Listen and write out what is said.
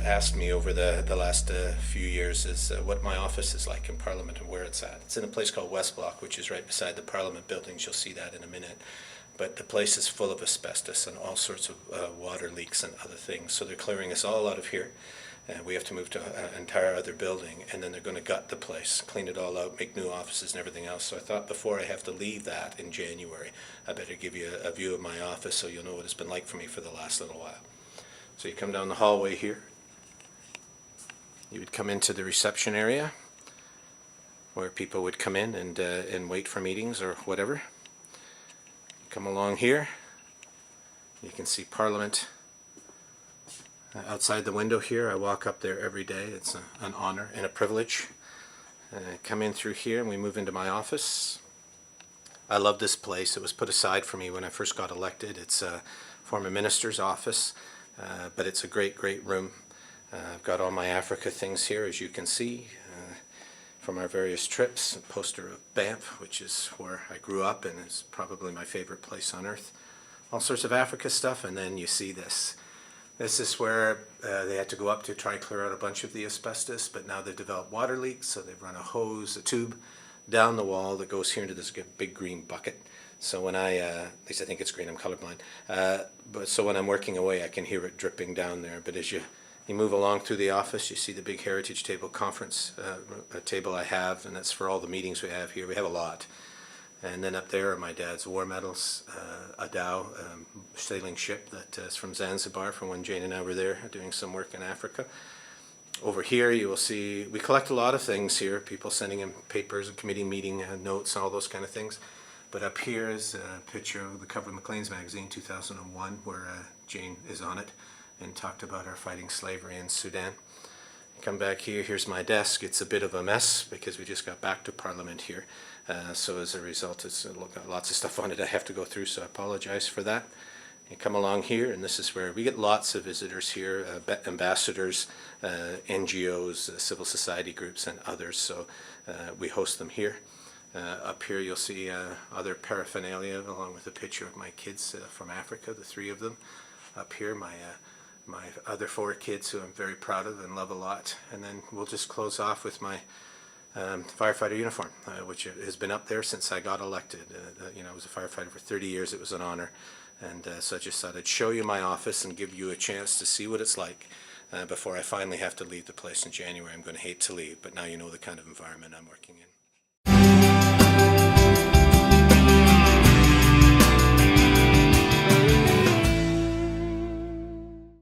asked me over the last few years is what my office is like in Parliament and where it's at. It's in a place called West Block, which is right beside the Parliament buildings. You'll see that in a minute. But the place is full of asbestos and all sorts of water leaks and other things. So they're clearing us all out of here. We have to move to an entire other building, and then they're going to gut the place, clean it all out, make new offices and everything else. So I thought before I have to leave that in January, I better give you a view of my office so you'll know what it's been like for me for the last little while. So you come down the hallway here. You would come into the reception area where people would come in and wait for meetings or whatever. Come along here. You can see Parliament outside the window here. I walk up there every day. It's an honor and a privilege. Come in through here and we move into my office. I love this place. It was put aside for me when I first got elected. It's a former minister's office, but it's a great, great room. I've got all my Africa things here, as you can see, from our various trips. A poster of Banff, which is where I grew up and is probably my favorite place on earth. All sorts of Africa stuff, and then you see this. This is where they had to go up to try and clear out a bunch of the asbestos, but now they've developed water leaks, so they've run a hose, a tube, down the wall that goes here into this big green bucket. So when at least I think it's green, I'm colorblind, but so when I'm working away I can hear it dripping down there. But as you move along through the office, you see the big heritage table conference table I have, and that's for all the meetings we have here. We have a lot. And then up there are my dad's war medals, a dhow sailing ship that is from Zanzibar from when Jane and I were there doing some work in Africa. Over here you will see, we collect a lot of things here, people sending in papers and committee meeting notes and all those kind of things. But up here is a picture of the cover of Maclean's magazine 2001 where Jane is on it and talked about our fighting slavery in Sudan. Come back here, here's my desk. It's a bit of a mess because we just got back to Parliament here. So as a result, it's got lots of stuff on it I have to go through, so I apologize for that. You come along here, and this is where we get lots of visitors here, ambassadors, NGOs, civil society groups, and others, so we host them here. Up here you'll see other paraphernalia along with a picture of my kids from Africa, the 3 of them. Up here, my other 4 kids who I'm very proud of and love a lot. And then we'll just close off with my firefighter uniform, which has been up there since I got elected. You know, I was a firefighter for 30 years. It was an honor. And so I just thought I'd show you my office and give you a chance to see what it's like before I finally have to leave the place in January. I'm going to hate to leave, but now you know the kind of environment I'm working in.